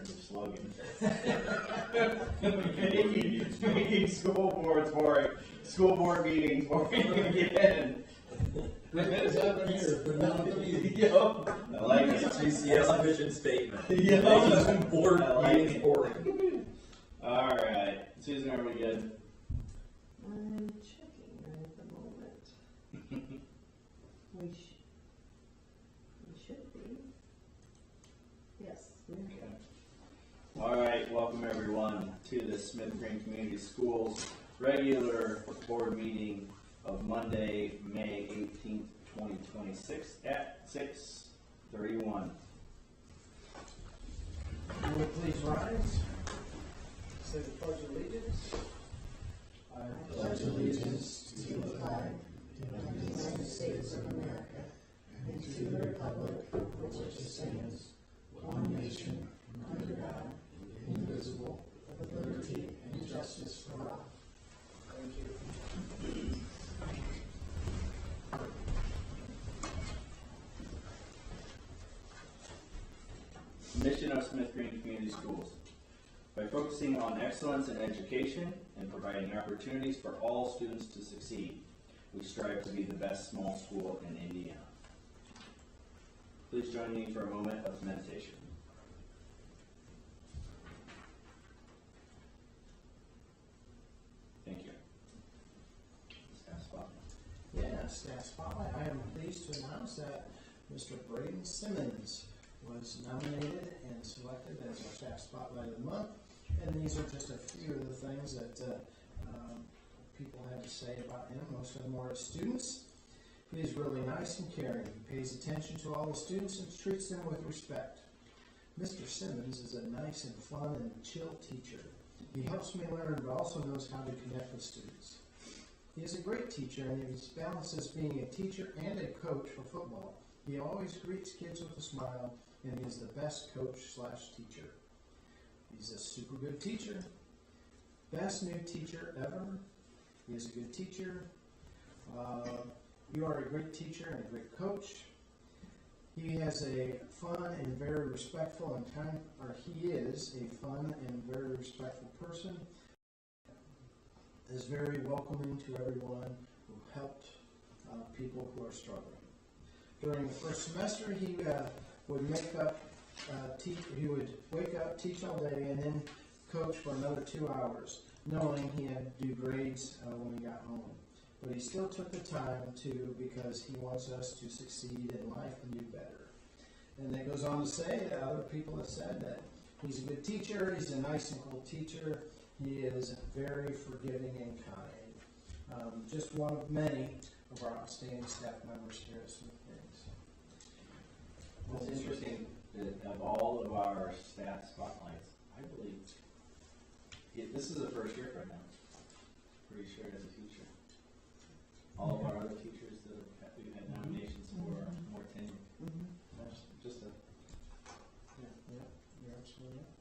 terms of slogans. making school board meetings boring again. It's happening here, but not the meeting. Yep. I like it. SGCS mission statement. Yep. Making board meetings boring. boring. All right, Susan, are we good? I'm checking right at the moment. We should be. Yes. Okay. All right, welcome everyone to the Smith Green Community Schools regular board meeting of Monday, May 18th, 2026 at 6:31. Will you please rise? Say the Pledge of Allegiance. I pledge allegiance to the flag of the United States of America and to the republic for which it stands, one nation, under God, indivisible, with liberty and justice for all. Thank you. Mission of Smith Green Community Schools. By focusing on excellence in education and providing opportunities for all students to succeed, we strive to be the best small school in Indiana. Please join me for a moment of meditation. Thank you. Staff spotlight. Yes, Staff Spotlight. I am pleased to announce that Mr. Braden Simmons was nominated and selected as our Staff Spotlight of the Month. And these are just a few of the things that people have to say about him. Most of them are students. He is really nice and caring. He pays attention to all the students and treats them with respect. Mr. Simmons is a nice and fun and chill teacher. He helps me learn, but also knows how to connect with students. He is a great teacher, and he balances being a teacher and a coach for football. He always greets kids with a smile, and he is the best coach/teacher. He's a super good teacher. Best new teacher ever. He is a good teacher. You are a great teacher and a great coach. He has a fun and very respectful and he is a fun and very respectful person. Is very welcoming to everyone who helped people who are struggling. During the first semester, he would he would wake up, teach all day, and then coach for another 2 hours, knowing he had to do grades when he got home. But he still took the time to, because he wants us to succeed in life and do better. And it goes on to say that other people have said that he's a good teacher, he's a nice and cool teacher, he is very forgiving and kind. Just one of many of our outstanding staff members here at Smith Green. It's interesting that of all of our staff spotlights, I believe this is the first year for him. Pretty sure as a teacher. All of our other teachers that we've had nominations for are more tenure. That's just a You're absolutely right.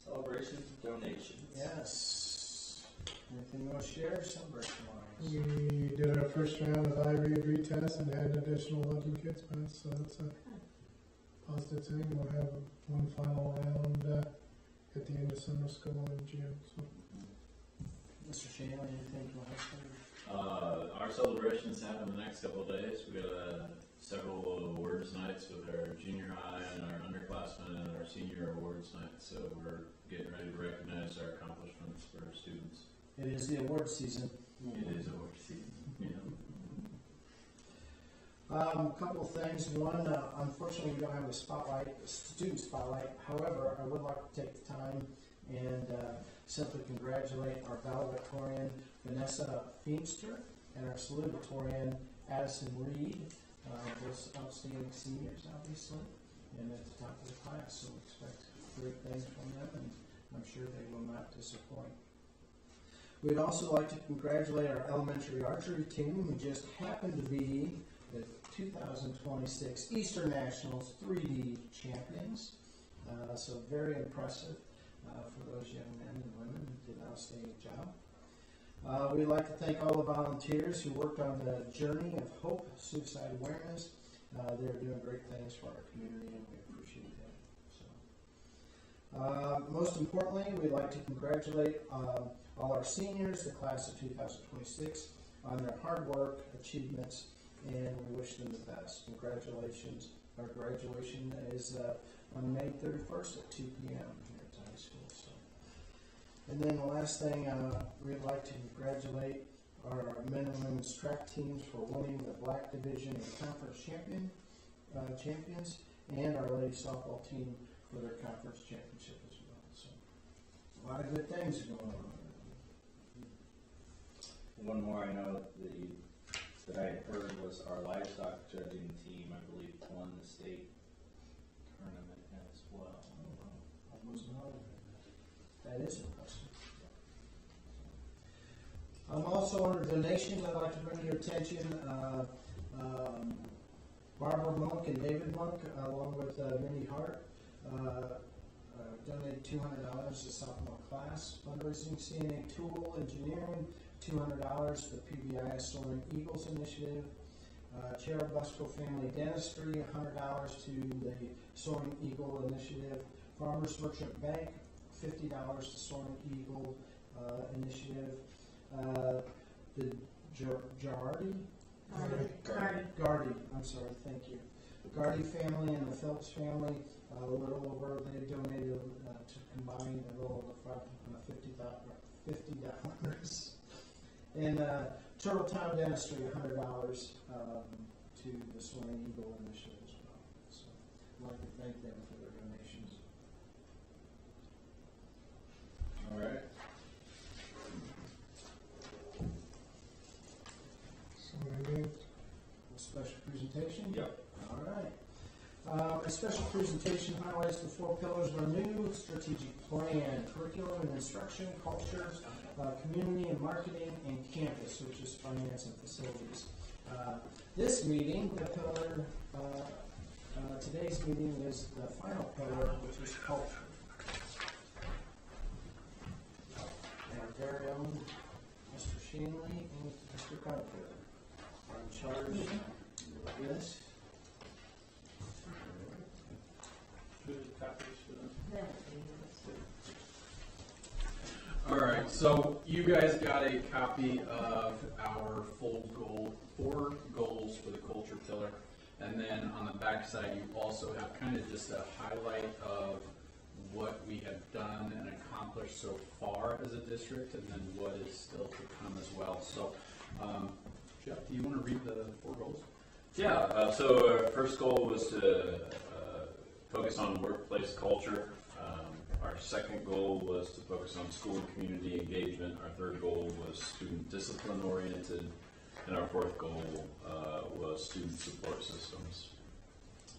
celebration donation. Yes. Anything you want to share celebration-wise? We did our first round of IREAD retest and had an additional 11 kids pass, so that's a positive thing. We'll have one final round at the end of summer school in June. So. Mr. Shane, anything you want to say? Our celebrations happen the next couple of days. We got several awards nights with our junior high and our underclassmen and our senior awards night. So we're getting ready to recognize our accomplishments for our students. It is the award season. It is award season. Yeah. A couple of things. One, unfortunately, we don't have a student spotlight. However, I would like to take the time and simply congratulate our valedictorian, Vanessa Feemster, and our salutatorian, Addison Reed, both outstanding seniors, obviously, and at the top of the class. So we expect great things from them, and I'm sure they will not disappoint. We'd also like to congratulate our elementary archery team, who just happened to be the 2026 Eastern Nationals 3D champions. So very impressive for those young men and women who did an outstanding job. We'd like to thank all the volunteers who worked on the Journey of Hope Suicide Awareness. They're doing great things for our community, and we appreciate that. Most importantly, we'd like to congratulate all our seniors, the class of 2026, on their hard work, achievements, and we wish them the best. Congratulations. Our graduation is on May 31st at 2 p.m. here at the high school. So. And then the last thing, we'd like to congratulate our men and women's track teams for winning the Black Division and Conference champions, and our ladies softball team for their conference championship as well. So, a lot of good things going on. One more I know that I had heard was our livestock judging team, I believe, won the state tournament as well. Oh, wow. I was not aware of that. That is impressive. Also under donations, I'd like to bring to your attention Barbara Monk and David Monk, along with Mindy Hart, donated $200 to sophomore class fundraising. CNA Tool Engineering, $200 to the PBI Soaring Eagles Initiative. Cherub Busco Family Dentistry, $100 to the Soaring Eagle Initiative. Farmers Merchant Bank, $50 to Soaring Eagle Initiative. The Gardy, I'm sorry, thank you. The Gardy family and the Phillips family, a little over, they donated to combine a little over $50. And Turtle Town Dentistry, $100 to the Soaring Eagle Initiative as well. So I'd like to thank them for their donations. All right. A special presentation? Yep. All right. A special presentation highlights the 4 pillars of our new strategic plan: curriculum and instruction, cultures, community and marketing, and campus, which is finance and facilities. This meeting, the pillar, today's meeting is the final pillar, which is culture. And our very own Mr. Shanley and Mr. Confield are in charge of this. All right, so you guys got a copy of our full goal, 4 goals for the culture pillar, and then on the back side you also have kind of just a highlight of what we have done and accomplished so far as a district, and then what is still to come as well. So, Jeff, do you want to read the 4 goals? Yeah, so our first goal was to focus on workplace culture. Our second goal was to focus on school and community engagement. Our third goal was student discipline oriented. And our fourth goal was student support systems.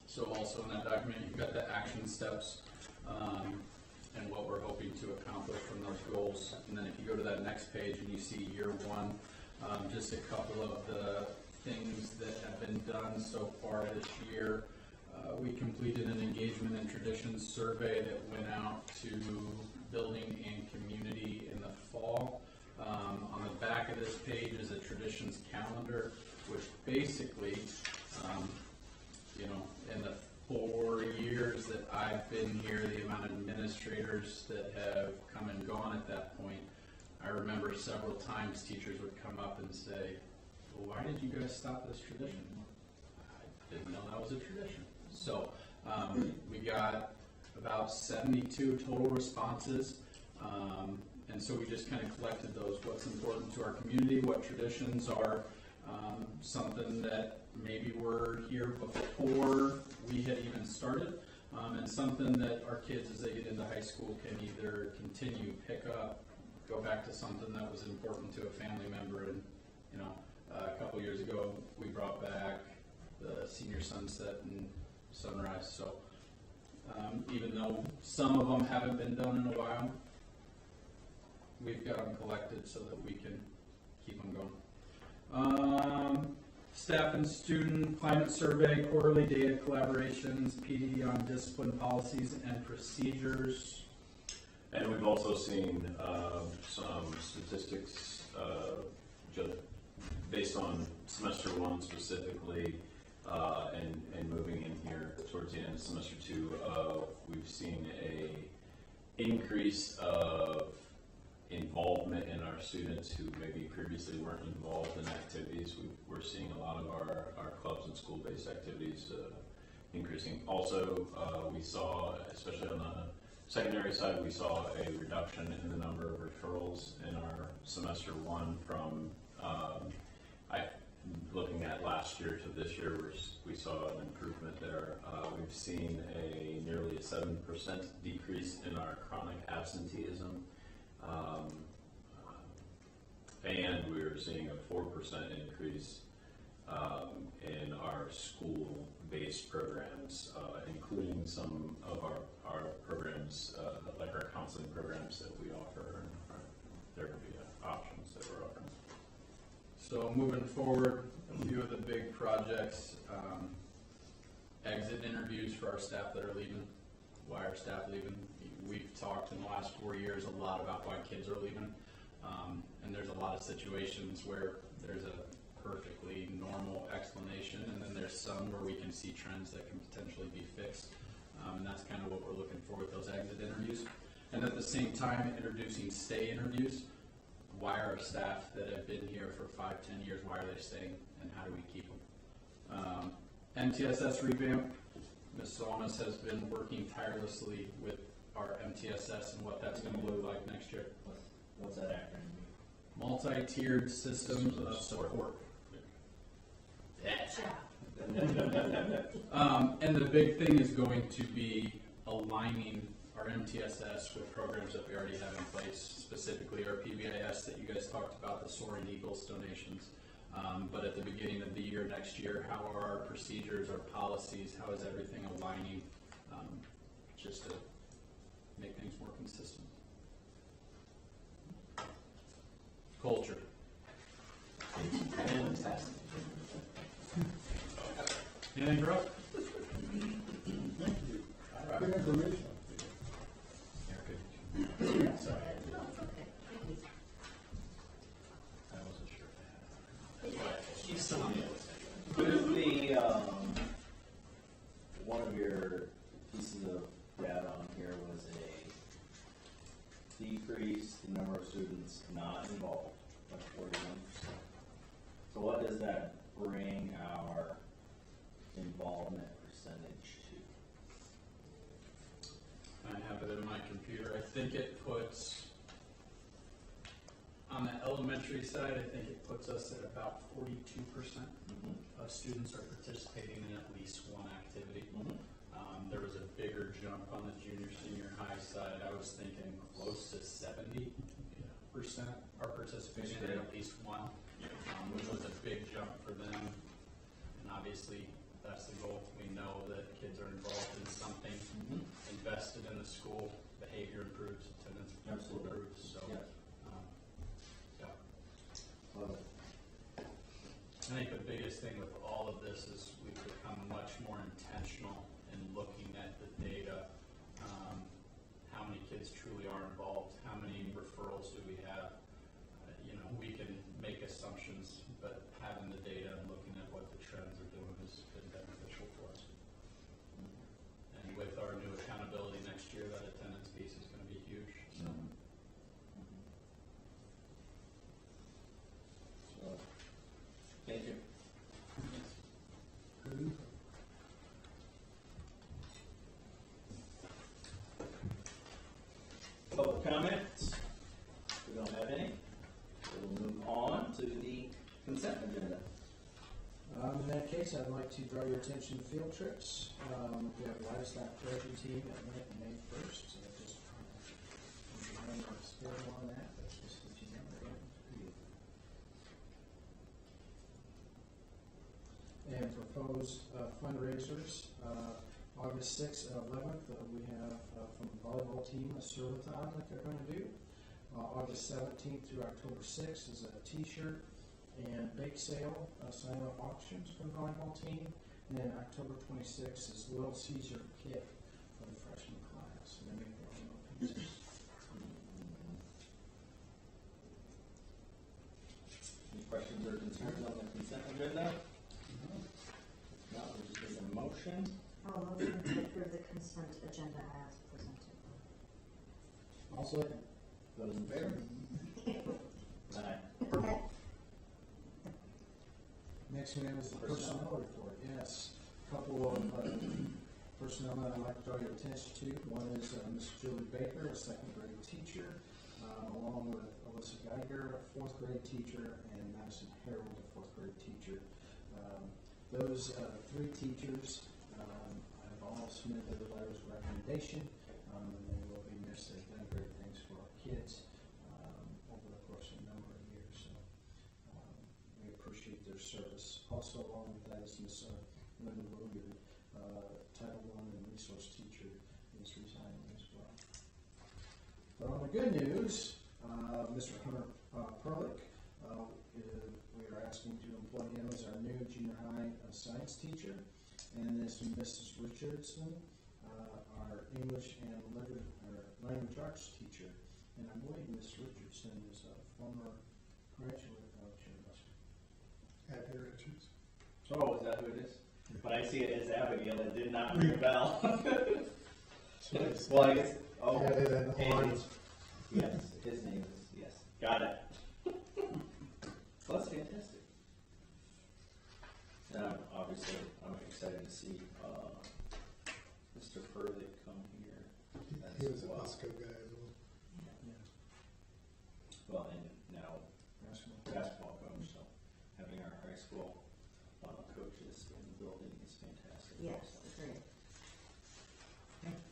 So also in that document, you've got the action steps and what we're hoping to accomplish from those goals. And then if you go to that next page and you see year 1, just a couple of the things that have been done so far this year. We completed an engagement and traditions survey that went out to building and community in the fall. On the back of this page is a traditions calendar, which basically, in the 4 years that I've been here, the amount of administrators that have come and gone at that point, I remember several times teachers would come up and say, well, why did you guys stop this tradition? I didn't know that was a tradition. So we got about 72 total responses, and so we just kind of collected those, what's important to our community, what traditions are something that maybe were here before we had even started, and something that our kids as they get into high school can either continue, pick up, go back to something that was important to a family member. And a couple years ago we brought back the senior sunset and sunrise. So even though some of them haven't been done in a while, we've got them collected so that we can keep them going. Staff and student climate survey, quarterly data collaborations, PD on discipline policies and procedures. And we've also seen some statistics based on semester 1 specifically, and moving in here towards the end of semester 2, we've seen a increase of involvement in our students who maybe previously weren't involved in activities. We're seeing a lot of our clubs and school-based activities increasing. Also, we saw, especially on the secondary side, we saw a reduction in the number of referrals in our semester one from, looking at last year to this year, we saw an improvement there. We've seen nearly a 7% decrease in our chronic absenteeism. And we're seeing a 4% increase in our school-based programs, including some of our programs, like our counseling programs that we offer, and our therapy options that we're offering. So moving forward, a few of the big projects, exit interviews for our staff that are leaving. Why are staff leaving? We've talked in the last 4 years a lot about why kids are leaving. And there's a lot of situations where there's a perfectly normal explanation, and then there's some where we can see trends that can potentially be fixed. And that's kind of what we're looking for with those exit interviews. And at the same time, introducing stay interviews. Why are our staff that have been here for 5-10 years, why are they staying, and how do we keep them? MTSS revamp. Ms. Solomon has been working tirelessly with our MTSS and what that's going to look like next year. What's that acronym mean? Multi-tiered systems of support. And the big thing is going to be aligning our MTSS with programs that we already have in place, specifically our PBIS that you guys talked about, the Soaring Eagles donations. But at the beginning of the year, next year, how are our procedures, our policies, how is everything aligning, just to make things more consistent. Culture. Fantastic. Anything, bro? Good information. Sorry. No, it's okay. Thank you. I wasn't sure if I had it. She's so good. The one of your pieces of data on here was a decrease in number of students not involved by 41%. So what does that bring our involvement percentage to? I have it in my computer. I think it puts, on the elementary side, I think it puts us at about 42% of students are participating in at least one activity. There was a bigger jump on the junior, senior high side. I was thinking close to 70% are participating in at least one, which was a big jump for them. And obviously, that's the goal. We know that kids are involved in something, invested in the school, behavior improves, attendance improves. So, yeah. Love it. I think the biggest thing with all of this is we've become much more intentional in looking at the data. How many kids truly are involved? How many referrals do we have? We can make assumptions, but having the data and looking at what the trends are doing has been beneficial for us. And with our new accountability next year, that attendance piece is going to be huge. So. Thank you. Public comments? We don't have any. We'll move on to the consent agenda. In that case, I'd like to draw your attention to field trips. We have a livestock pleasure team at May 1st. So just schedule on that. That's just what you know. And proposed fundraisers, August 6th and 11th, we have from the volleyball team a serve-a-thon that they're going to do. August 17th through October 6th is a t-shirt and bake sale, sign-up auctions for the volleyball team. And then October 26th is Little Caesar kit for the freshman class. And they make their own pizzas. Any questions or concerns on the consent agenda? No, we just need a motion. I'll motion to approve the consent agenda as presented. Also, Those in favor? Aye. Okay. next we have is the personnel report. Yes, couple of personnel that I'd like to draw your attention to. One is Ms. Julie Baker, a second grade teacher, along with Alyssa Geiger, a fourth grade teacher, and Madison Harold, a fourth grade teacher. Those three teachers have all submitted their letters of recommendation, and they will be missed. They've done great things for our kids over the course of a number of years. So we appreciate their service. Also, along with that is Ms. Linda Williard, Title I and resource teacher, is resigning as well. But on the good news, Mr. Hunter Perlick, we are asking to employ him as our new junior high science teacher, and this is Mrs. Richardson, our English and language arts teacher. And I believe Ms. Richardson is a former graduate of University. Happy Richards. Oh, is that who it is? But I see it as Abigail, it did not ring a bell. Well, I guess, oh, Yeah, they had the Andy. horns. Yes, his name is, yes, got it. Well, that's fantastic. And obviously, I'm excited to see Mr. Perlick come here. He was a well. Bosco guy as well. Well, and now basketball coach, so having our high school coaches in the building is fantastic. Yes, great.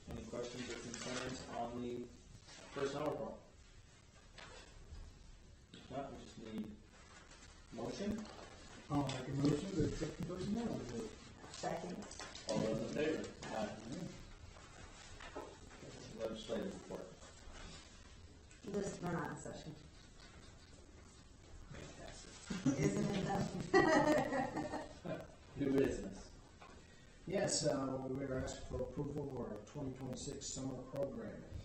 Any questions or concerns on the personnel report? If not, we just need motion. I'll make a motion to accept the personnel report. Second. All those in favor? Aye. Legislative report. This, we're not in session. Fantastic. Isn't it though? New business. Yes, we are asking for approval for our 2026 summer programming.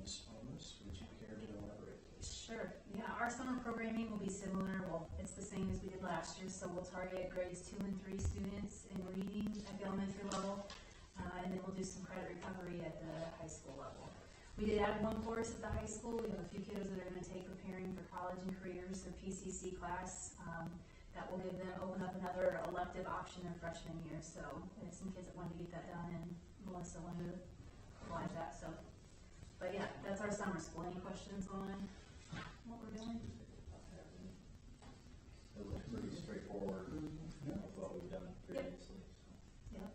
Ms. Thomas, would you care to elaborate, please? Sure. Yeah, our summer programming will be similar. Well, it's the same as we did last year, so we'll target grades 2 and 3 students in reading at the elementary level, and then we'll do some credit recovery at the high school level. We did add one course at the high school. We have a few kiddos that are going to take preparing for college and careers, their PCC class. That will give them, open up another elective option their freshman year. So there's some kids that wanted to get that done, and Melissa wanted to oblige that. So, but yeah, that's our summer school. Any questions on what we're doing? It looks pretty straightforward with what we've done previously. Yep.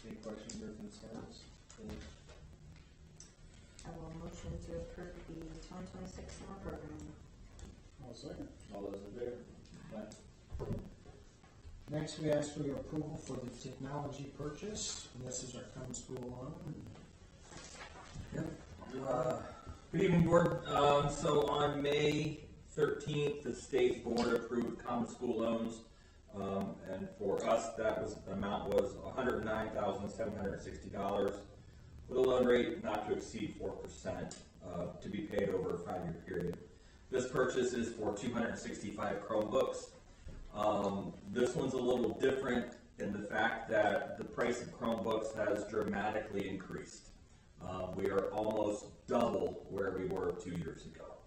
Any questions or concerns? I will motion to approve the 2026 summer program. I'll second. All those in favor? Aye. Next, we ask for your approval for the technology purchase, and this is our common school loan. Good evening, board. So on May 13th, the state board approved common school loans. And for us, the amount was $109,760 with a loan rate not to exceed 4% to be paid over a 5-year period. This purchase is for 265 Chromebooks. This one's a little different in the fact that the price of Chromebooks has dramatically increased. We are almost double where we were 2 years ago.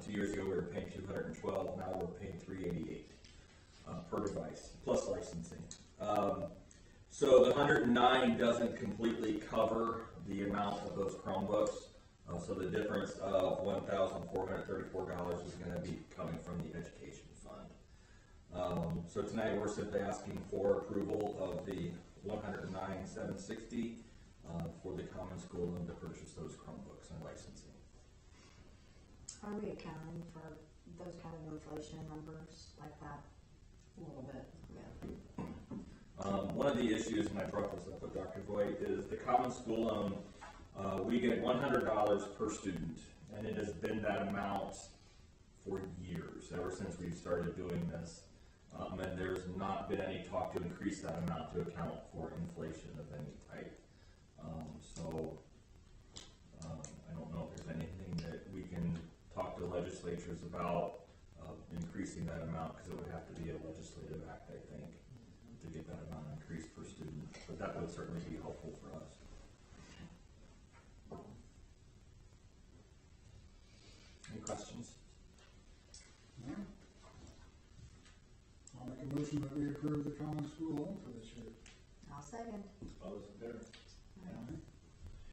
2 years ago we were paying $212, now we're paying $388 per device, plus licensing. So the 109 doesn't completely cover the amount of those Chromebooks. So the difference of $1,434 is going to be coming from the education fund. So tonight we're simply asking for approval of the $109,760 for the common school loan to purchase those Chromebooks and licensing. Are we accounting for those kind of inflation numbers like that? A little bit, yeah. One of the issues, and I brought this up with Dr. Voigt, is the common school loan. We get $100 per student, and it has been that amount for years, ever since we started doing this. And there's not been any talk to increase that amount to account for inflation of any type. I don't know if there's anything that we can talk to legislatures about increasing that amount, because it would have to be a legislative act, I think, to get that amount increased per student. But that would certainly be helpful for us. approve the common school loan for this year. I'll second. All those in favor?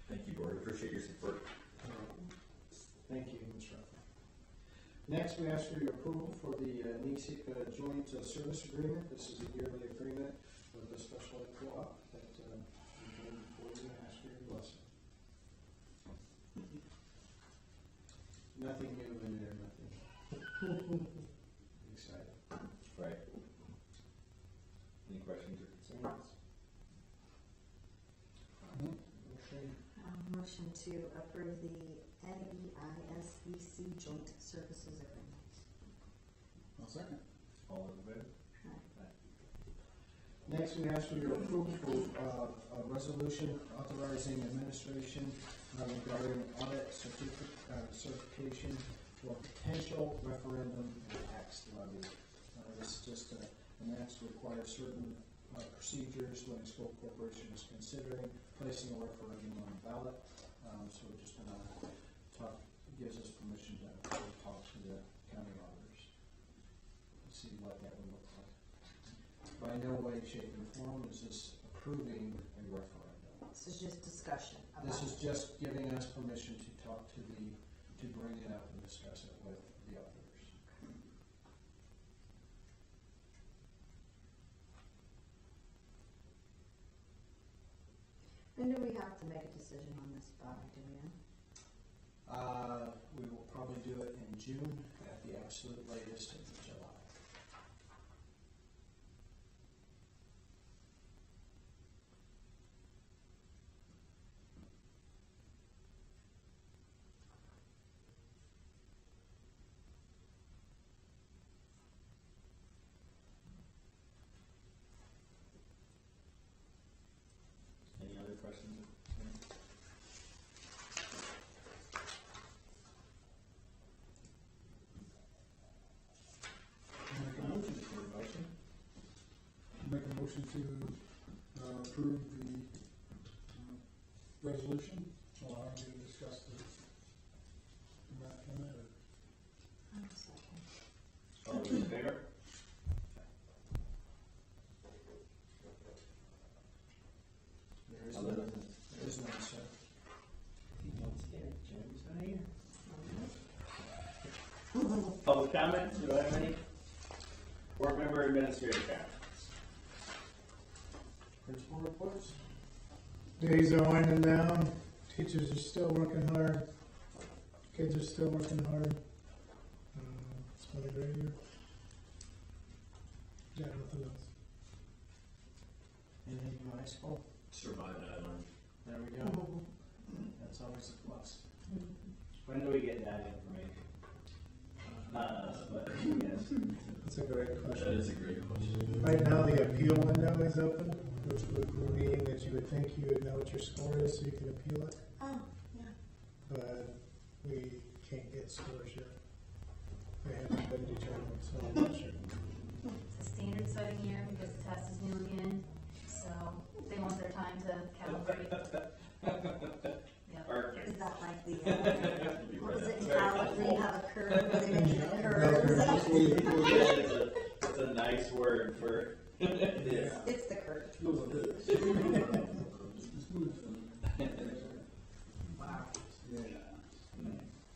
Thank you, board. Appreciate your support. Thank you, Ms. Ruffin. Next, we ask for your approval for the NESIC joint service agreement. This is a yearly agreement with a special ed co-op that we can before you and ask for your blessing. Nothing new in there, nothing. Excited. Right. Any questions or concerns? Motion. Motion to approve the NEISEC joint services agreement. I'll second. All those in favor? Next, we ask for your approval of a resolution authorizing administration regarding audit certification for potential referendum tax levy. This is just an act to require certain procedures when a school corporation is considering placing a referendum on the ballot. So we're just going to talk, gives us permission to talk to the county auditors and see what that would look like. By no way, shape, or form is this approving a referendum. This is just discussion about. This is just giving us permission to talk to to bring it up and discuss it with the auditors. When do we have to make a decision on this by, do we know? We will probably do it in June, at the absolute latest in July. Any other questions? Make a motion. For a motion? Make a motion to approve the resolution, allowing you to discuss the matter. I'll second. All those in favor? There is Other no, than- there is no, sir. Public comments, do I have any? Board member administrative comments. Principal reports? Days are winding down, teachers are still working hard, kids are still working hard. It's been a great year. Got nothing else. Anything from high school? Survived Island. There we go. That's always a plus. When do we get that information? Not us, but yes. That's a great That question. is a great question. Right now, the appeal window is open, which would mean that you would think you would know what your score is so you can appeal it, Oh, yeah. but we can't get scores yet. They haven't been determined, so I'm not sure. It's a standard setting year because the test is new again, so they want their time to calibrate. Yep. Perfect. Is that like the, what is it in college where you have a curve, where they make it curve? It's a nice word for this. It's the curve. Wow.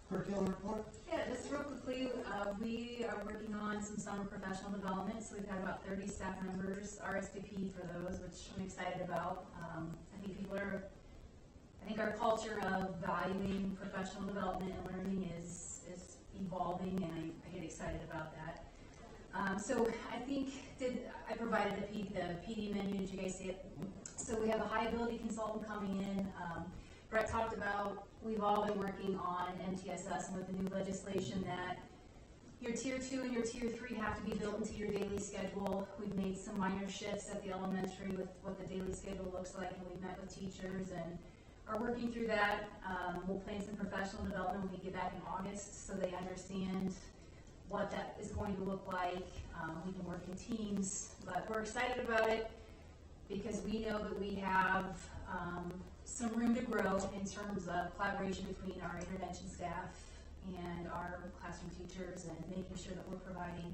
Curriculum report? Yeah, just real quickly, we are working on some summer professional development, so we've got about 30 staff members RSVP for those, which I'm excited about. I think our culture of valuing professional development and learning is evolving, and I get excited about that. So I provided the PD menu, did you guys see it? So we have a high ability consultant coming in. Brett talked about, we've all been working on MTSS and with the new legislation that your tier 2 and your tier 3 have to be built into your daily schedule. We've made some minor shifts at the elementary with what the daily schedule looks like, and we've met with teachers and are working through that. We'll plan some professional development when we get back in August so they understand what that is going to look like. We can work in teams, but we're excited about it because we know that we have some room to grow in terms of collaboration between our intervention staff and our classroom teachers, and making sure that we're providing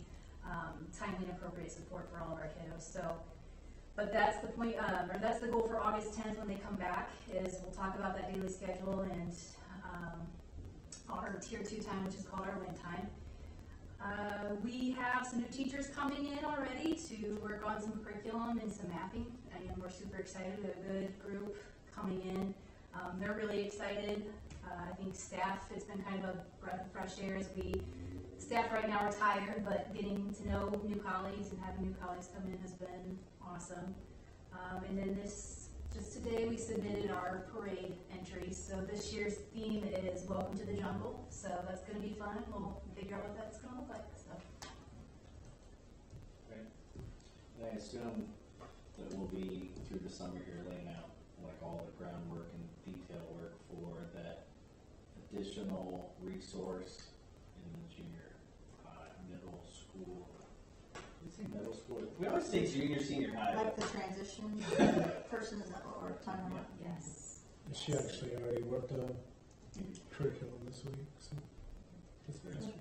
timely and appropriate support for all of our kiddos. So, but that's the point, or that's the goal for August 10th when they come back, is we'll talk about that daily schedule and our tier 2 time, which is called our win time. We have some new teachers coming in already to work on some curriculum and some mapping, and we're super excited. We have a good group coming in. They're really excited. I think staff, it's been kind of a breath of fresh air as staff right now are tired, but getting to know new colleagues and having new colleagues come in has been awesome. And then just today we submitted our parade entries. So this year's theme is Welcome to the Jungle. So that's going to be fun. We'll figure out what that's going to look like. So. Great. And I assume that we'll be through the summer here laying out like all the groundwork and detail work for that additional resource in the junior high, middle school. We say middle school. We always say junior, senior high. Like the transition person, is that what we're talking about? Yes. She actually already worked on curriculum this week, so that's nice.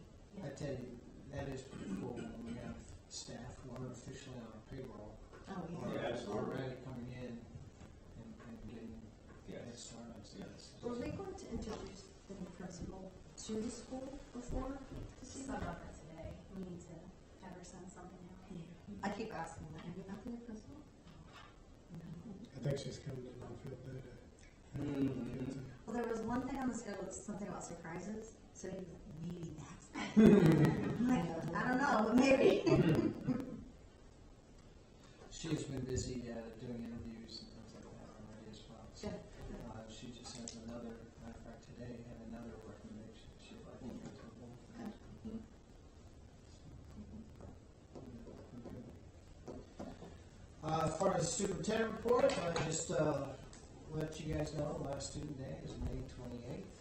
I tell you, that is pretty cool when we have staff who aren't officially on our payroll. Oh, Yeah, absolutely. Already coming in and getting head start on stuff. Were they going to introduce the new principal to the school before? Just thought about that today. We need to have her send something out. I keep asking that. Have you not been a principal? I think she's coming in on field day. Well, there was one thing on the schedule, it's something about surprises. So he was like, maybe that's I'm like, I don't know, but maybe. She's been busy doing interviews and things like that already as well. So, Good. she just has another, matter of fact, today had another recommendation. She'd like to go to the board. As far as the superintendent report, I just let you guys know, last student day is May 28th.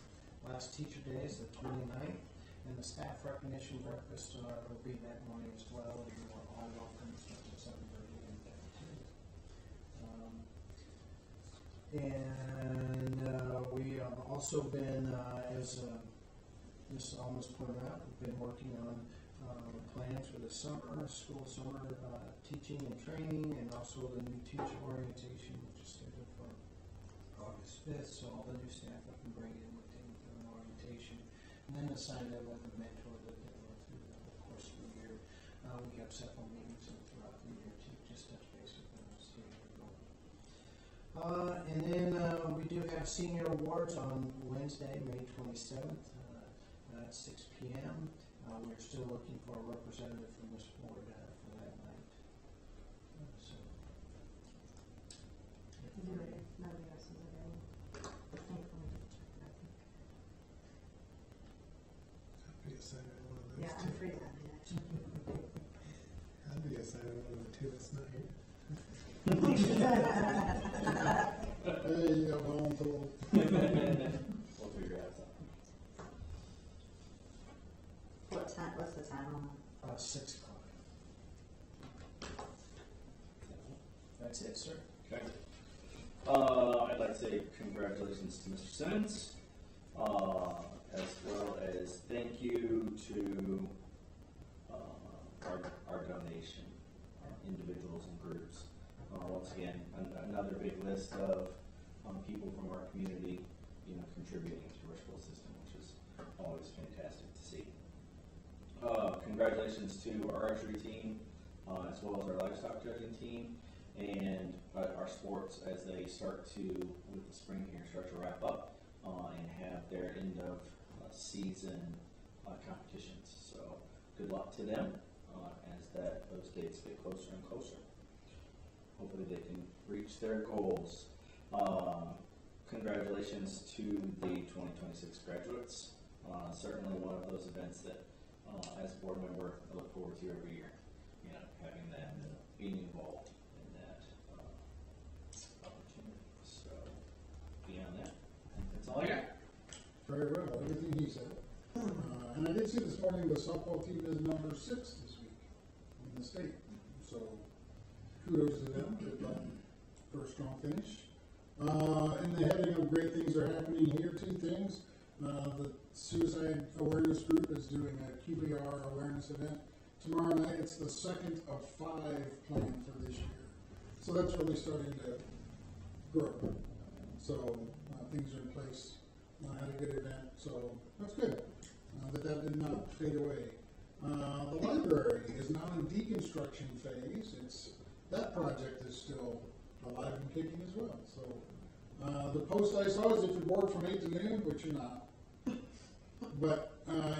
Last teacher day is the 29th. And the staff recognition breakfast will be that morning as well. And you are all welcome to 7:30 and that too. And we have also been, as Ms. almost pointed out, we've been working on plans for the summer, school summer teaching and training, and also the new teacher orientation, which is scheduled for August 5th. So all the new staff I can bring in with them for an orientation, and then assign them with a mentor that they go through the whole course of the year. We have several meetings throughout the year to just touch base with them and see how they're going. And then we do have senior awards on Wednesday, May 27th at 6 p.m. We're still looking for a representative from this board for that night. Nobody else is available. Thankfully, I'd be assigned on one of those yeah, I'm free that day, actually. I'd be assigned on one of the two that's not here. Hey, you got one told. We'll figure out something. What time, what's the time on 6 o'clock. That's it, sir. Okay. I'd like to say congratulations to Mr. Simmons, as well as thank you to our donation, our individuals and groups. Once again, another big list of people from our community, contributing to our school system, which is always fantastic to see. Congratulations to our archery team, as well as our livestock judging team, and our sports as they start to, with the spring here, start to wrap up and have their end of season competitions. So good luck to them as those dates get closer and closer. Hopefully they can reach their goals. Congratulations to the 2026 graduates. Certainly one of those events that, as a board member, I look forward to every year. Having that, being involved in that opportunity. So beyond that, I think that's all I got. Very well, everything he said. And I did see this morning the softball team is number 6 this week in the state. So kudos to them for a strong finish. In the heading of great things are happening here, 2 things. The Suicide Awareness Group is doing a QBR awareness event tomorrow night. It's the second of 5 planned for this year. So that's really starting to grow. So things are in place. Had a good event, so that's good. That did not fade away. The library is now in deconstruction phase. That project is still alive and kicking as well. So the post I saw is if you're bored from 8 to noon, which you're not. But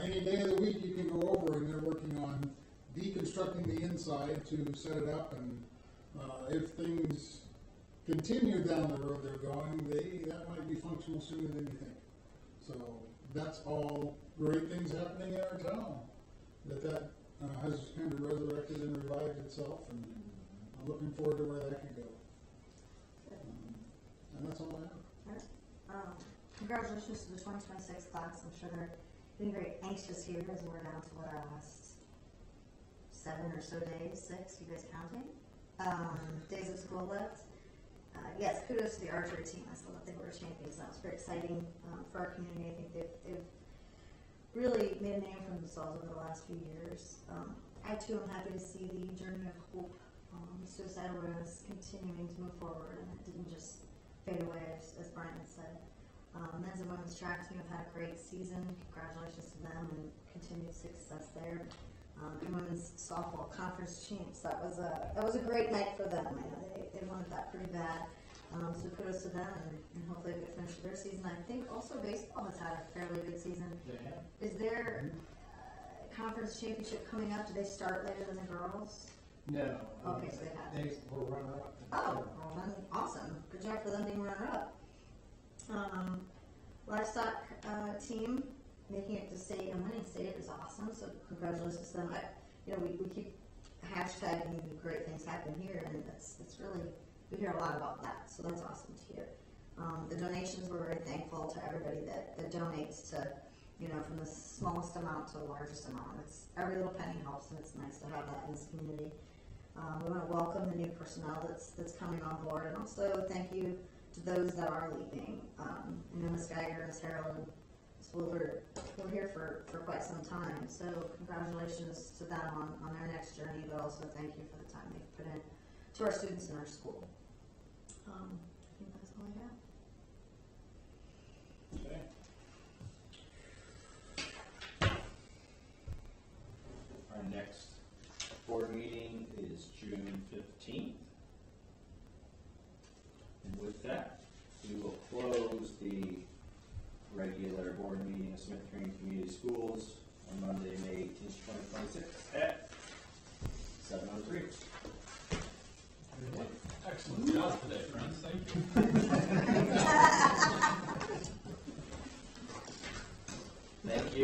any day of the week you can go over, and they're working on deconstructing the inside to set it up. And if things continue down the road they're going, that might be functional sooner than you think. So that's all great things happening in our town. That has kind of resurrected and revived itself, and I'm looking forward to where that can go. And that's all I have. Congratulations to the 2026 class. I'm sure they're getting very anxious here as we're down to our last 7 or so days, 6, you guys counting? Days of school left. Yes, kudos to the archery team. I saw that they were champions. That was very exciting for our community. I think they've really made a name for themselves over the last few years. I too am happy to see the journey of hope, suicide awareness continuing to move forward, and it didn't just fade away, as Brian had said. Men's and women's track team have had a great season. Congratulations to them and continued success there. And women's softball conference champs. That was a great night for them. I know they wanted that pretty bad. So kudos to them, and hopefully they can finish their season. I think also baseball has had a fairly good season. Yeah. Is there conference championship coming up? Do they start later than the girls? No. Okay, so they were runner-up. Oh, well, then awesome. Good job for them being runner-up. Livestock team making it to state and winning state is awesome. So congratulations to them. We keep hashtagging great things happen here, and it's really, we hear a lot about that. So that's awesome to hear. The donations, we're very thankful to everybody that donates to, from the smallest amount to the largest amount. It's every little penny helps, and it's nice to have that in this community. We want to welcome the new personnel that's coming on board, and also thank you to those that are leaving. I know Ms. Geiger, Ms. Harold, and Ms. Woolard were here for quite some time, so congratulations to them on their next journey, but also thank you for the time they've put in to our students in our school. I think that's all I have. Okay. Our next board meeting is June 15th. And with that, we will close the regular board meeting of Smith Green Community Schools on Monday, May 18th, 2026 at 7:03. Excellent job today, friends. Thank you.